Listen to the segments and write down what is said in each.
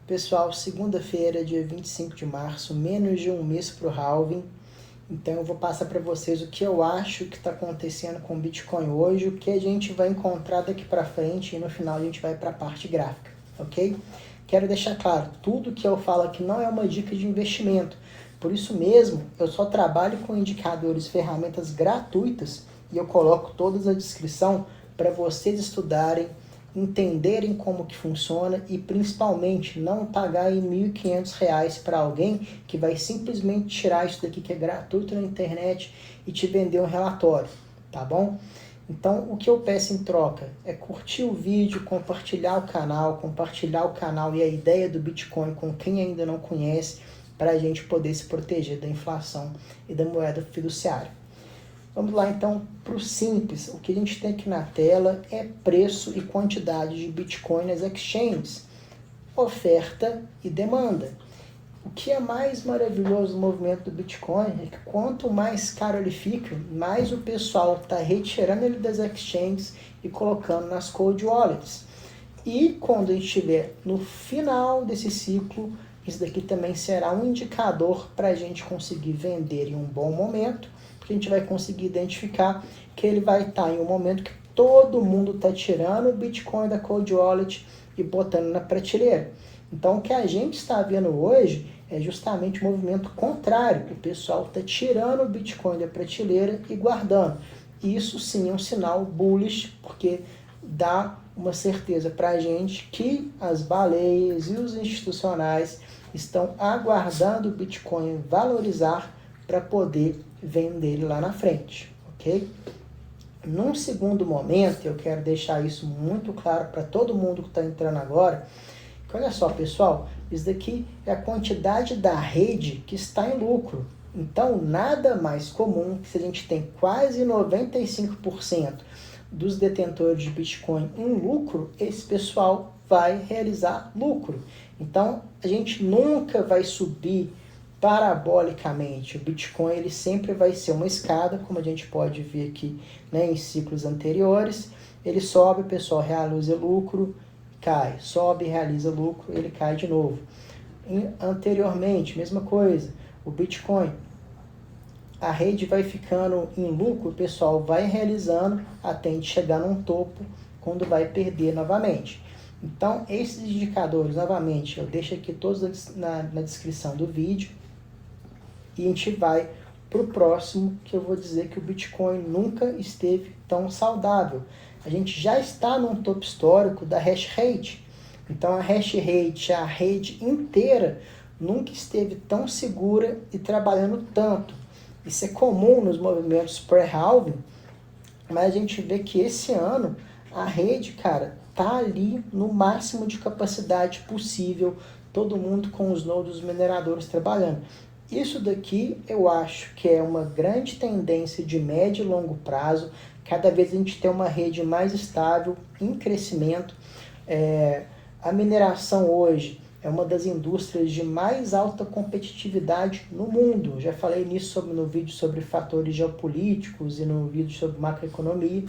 Pessoal, segunda-feira, dia 25 de março, menos de um mês para o halving. Então eu vou passar para vocês o que eu acho que está acontecendo com o Bitcoin hoje, o que a gente vai encontrar daqui para frente e no final a gente vai para a parte gráfica, ok? Quero deixar claro, tudo que eu falo aqui não é uma dica de investimento. Por isso mesmo, eu só trabalho com indicadores, ferramentas gratuitas e eu coloco todas a descrição para vocês estudarem, entenderem como que funciona e principalmente não pagar R$ 1.500 para alguém que vai simplesmente tirar isso daqui que é gratuito na internet e te vender um relatório, tá bom? Então o que eu peço em troca é curtir o vídeo, compartilhar o canal e a ideia do Bitcoin com quem ainda não conhece, para a gente poder se proteger da inflação e da moeda fiduciária. Vamos lá então para o simples. O que a gente tem aqui na tela é preço e quantidade de Bitcoin nas exchanges, oferta e demanda. O que é mais maravilhoso no movimento do Bitcoin é que quanto mais caro ele fica, mais o pessoal está retirando ele das exchanges e colocando nas cold wallets. E quando a gente estiver no final desse ciclo, isso daqui também será um indicador para a gente conseguir vender em um bom momento, porque a gente vai conseguir identificar que ele vai estar em um momento que todo mundo está tirando o Bitcoin da cold wallet e botando na prateleira. Então o que a gente está vendo hoje é justamente o movimento contrário. O pessoal está tirando o Bitcoin da prateleira e guardando. Isso sim é um sinal bullish, porque dá uma certeza para a gente que as baleias e os institucionais estão aguardando o Bitcoin valorizar para poder vender ele lá na frente, ok? Num segundo momento, eu quero deixar isso muito claro para todo mundo que está entrando agora, que olha só, pessoal, isso daqui é a quantidade da rede que está em lucro. Então, nada mais comum que se a gente tem quase 95% dos detentores de Bitcoin em lucro, esse pessoal vai realizar lucro. Então, a gente nunca vai subir parabolicamente. O Bitcoin ele sempre vai ser uma escada, como a gente pode ver aqui, né, em ciclos anteriores. Ele sobe, o pessoal realiza lucro, cai. Sobe, realiza lucro, ele cai de novo. Anteriormente, mesma coisa. O Bitcoin, a rede vai ficando em lucro, o pessoal vai realizando até chegar num topo, quando vai perder novamente. Então, esses indicadores, novamente, eu deixo aqui todos na descrição do vídeo. E a gente vai para o próximo, que eu vou dizer que o Bitcoin nunca esteve tão saudável. A gente já está num topo histórico da hash rate. Então a hash rate, a rede inteira, nunca esteve tão segura e trabalhando tanto. Isso é comum nos movimentos pré-halving, mas a gente vê que esse ano a rede, cara, tá ali no máximo de capacidade possível, todo mundo com os nodos mineradores trabalhando. Isso daqui eu acho que é uma grande tendência de médio e longo prazo. Cada vez a gente tem uma rede mais estável, em crescimento. A mineração hoje é uma das indústrias de mais alta competitividade no mundo. Já falei nisso no vídeo sobre fatores geopolíticos e no vídeo sobre macroeconomia.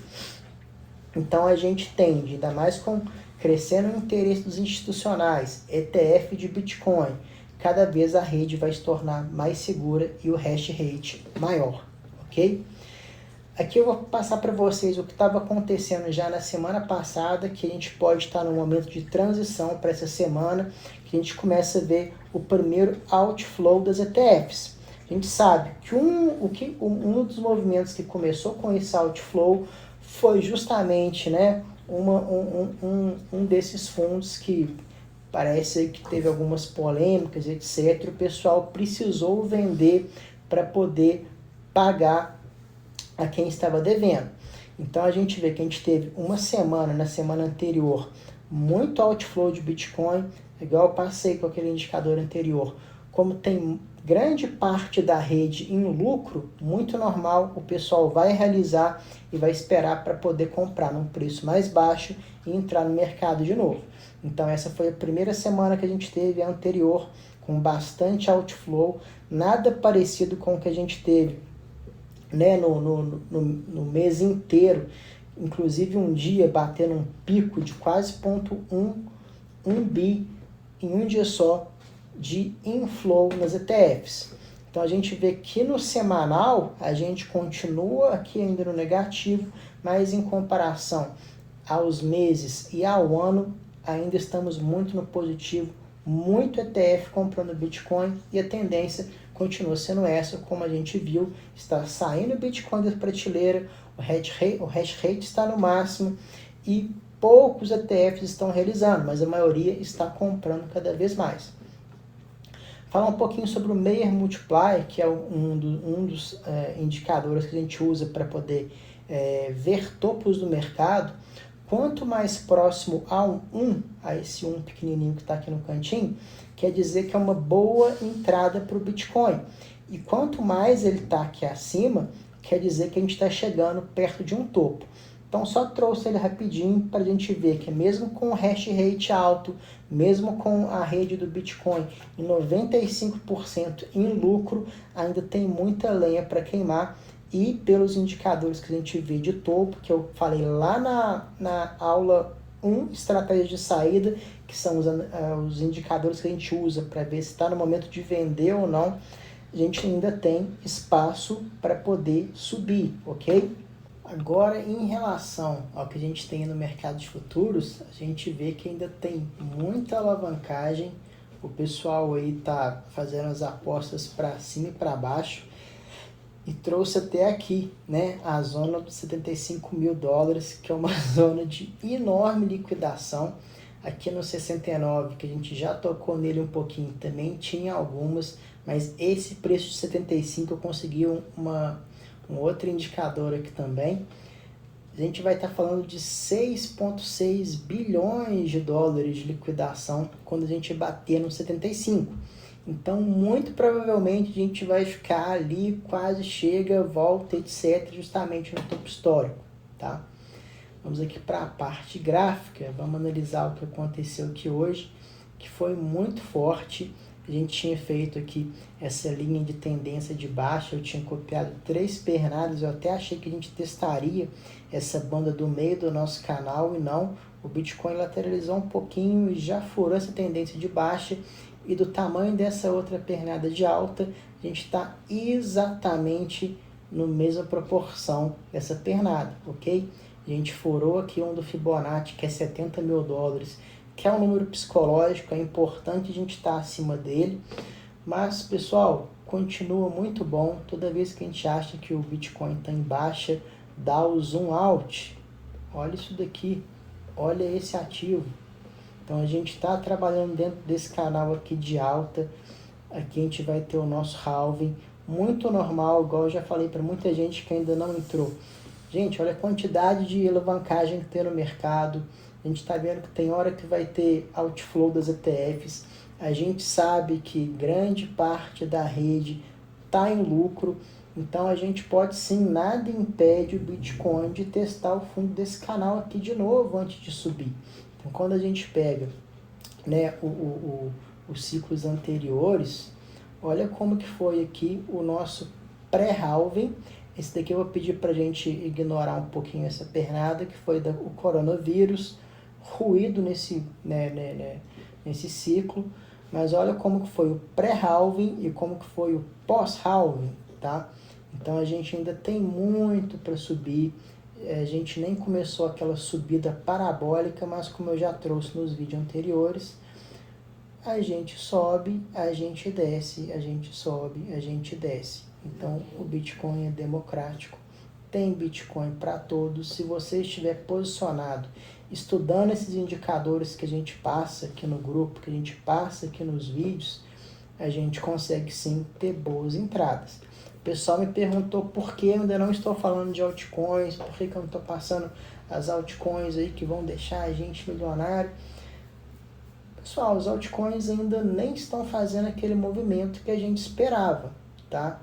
Então a gente tende, ainda mais com crescendo o interesse dos institucionais, ETF de Bitcoin, cada vez a rede vai se tornar mais segura e o hash rate maior, ok? Aqui eu vou passar para vocês o que estava acontecendo já na semana passada, que a gente pode estar num momento de transição para essa semana, que a gente começa a ver o primeiro outflow das ETFs. A gente sabe que um dos movimentos que começou com esse outflow foi justamente, né, um desses fundos que parece que teve algumas polêmicas, etc. O pessoal precisou vender para poder pagar a quem estava devendo. Então a gente vê que a gente teve uma semana, na semana anterior, muito outflow de Bitcoin, igual eu passei com aquele indicador anterior. Como tem grande parte da rede em lucro, muito normal, o pessoal vai realizar e vai esperar para poder comprar num preço mais baixo e entrar no mercado de novo. Então essa foi a primeira semana que a gente teve, a anterior, com bastante outflow, nada parecido com o que a gente teve, né, no mês inteiro, inclusive um dia batendo um pico de quase 0,1 bi em um dia só de inflow nas ETFs. Então a gente vê que no semanal a gente continua aqui ainda no negativo, mas em comparação aos meses e ao ano ainda estamos muito no positivo, muito ETF comprando Bitcoin e a tendência continua sendo essa, como a gente viu, está saindo o Bitcoin da prateleira, o hash rate está no máximo e poucos ETFs estão realizando, mas a maioria está comprando cada vez mais. Falar um pouquinho sobre o Mayer Multiplier, que é um dos indicadores que a gente usa para poder ver topos do mercado. Quanto mais próximo a a esse 1 pequenininho que está aqui no cantinho, quer dizer que é uma boa entrada para o Bitcoin. E quanto mais ele está aqui acima, quer dizer que a gente está chegando perto de um topo. Então só trouxe ele rapidinho para a gente ver que mesmo com o hash rate alto, mesmo com a rede do Bitcoin em 95% em lucro, ainda tem muita lenha para queimar. E pelos indicadores que a gente vê de topo, que eu falei lá na aula 1, estratégia de saída, que são os indicadores que a gente usa para ver se está no momento de vender ou não, a gente ainda tem espaço para poder subir, ok? Agora, em relação ao que a gente tem no mercado de futuros, a gente vê que ainda tem muita alavancagem, o pessoal aí está fazendo as apostas para cima e para baixo, e trouxe até aqui, né, a zona dos 75 mil dólares, que é uma zona de enorme liquidação. Aqui no 69, que a gente já tocou nele um pouquinho, também tinha algumas, mas esse preço de 75 eu consegui um outro indicador aqui também. A gente vai estar falando de 6,6 bilhões de dólares de liquidação quando a gente bater no 75. Então, muito provavelmente, a gente vai ficar ali, quase chega, volta, etc., justamente no topo histórico, tá? Vamos aqui para a parte gráfica, vamos analisar o que aconteceu aqui hoje, que foi muito forte. A gente tinha feito aqui essa linha de tendência de baixa, eu tinha copiado 3 pernadas, eu até achei que a gente testaria essa banda do meio do nosso canal, e não, o Bitcoin lateralizou um pouquinho e já furou essa tendência de baixa, e do tamanho dessa outra pernada de alta, a gente está exatamente na mesma proporção dessa pernada, ok? A gente furou aqui um do Fibonacci, que é 70 mil dólares, que é um número psicológico, é importante a gente estar acima dele, mas, pessoal, continua muito bom. Toda vez que a gente acha que o Bitcoin está em baixa, dá o zoom out. Olha isso daqui, olha esse ativo. Então a gente está trabalhando dentro desse canal aqui de alta. Aqui a gente vai ter o nosso halving, muito normal, igual eu já falei para muita gente que ainda não entrou. Gente, olha a quantidade de alavancagem que tem no mercado. A gente está vendo que tem hora que vai ter outflow das ETFs. A gente sabe que grande parte da rede está em lucro. Então a gente pode sim, nada impede o Bitcoin de testar o fundo desse canal aqui de novo antes de subir. Então quando a gente pega, né, os ciclos anteriores, olha como que foi aqui o nosso pré-halving. Esse daqui eu vou pedir para a gente ignorar um pouquinho essa pernada, que foi o coronavírus, ruído nesse ciclo. Mas olha como que foi o pré-halving e como que foi o pós-halving, tá? Então a gente ainda tem muito para subir. A gente nem começou aquela subida parabólica, mas como eu já trouxe nos vídeos anteriores, a gente sobe, a gente desce, a gente sobe, a gente desce. Então o Bitcoin é democrático, tem Bitcoin para todos. Se você estiver posicionado, estudando esses indicadores que a gente passa aqui no grupo, que a gente passa aqui nos vídeos, a gente consegue sim ter boas entradas. O pessoal me perguntou por que eu ainda não estou falando de altcoins, por que eu não estou passando as altcoins aí que vão deixar a gente milionário. Pessoal, os altcoins ainda nem estão fazendo aquele movimento que a gente esperava, tá?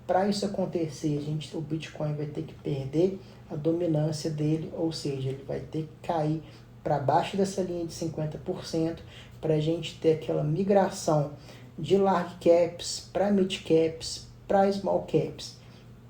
Para isso acontecer, o Bitcoin vai ter que perder a dominância dele, ou seja, ele vai ter que cair para baixo dessa linha de 50% para a gente ter aquela migração de large caps para mid caps para small caps.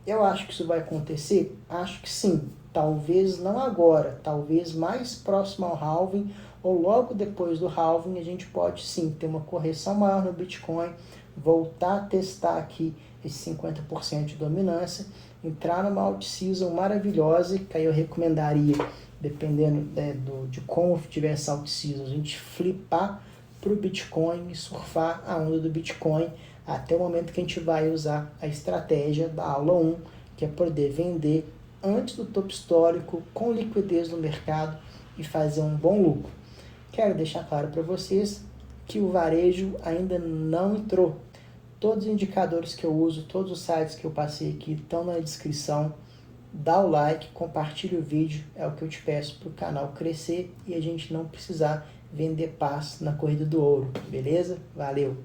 Eu acho que isso vai acontecer? Acho que sim. Talvez não agora, talvez mais próximo ao halving ou logo depois do halving, a gente pode sim ter uma correção maior no Bitcoin, voltar a testar aqui esse 50% de dominância, entrar numa alt-season maravilhosa, que aí eu recomendaria, dependendo de como tiver essa alt-season, a gente flipar para o Bitcoin e surfar a onda do Bitcoin até o momento que a gente vai usar a estratégia da aula 1, que é poder vender antes do topo histórico, com liquidez no mercado e fazer um bom lucro. Quero deixar claro para vocês que o varejo ainda não entrou. Todos os indicadores que eu uso, todos os sites que eu passei aqui estão na descrição. Dá o like, compartilha o vídeo, é o que eu te peço para o canal crescer e a gente não precisar vender paz na corrida do ouro, beleza? Valeu!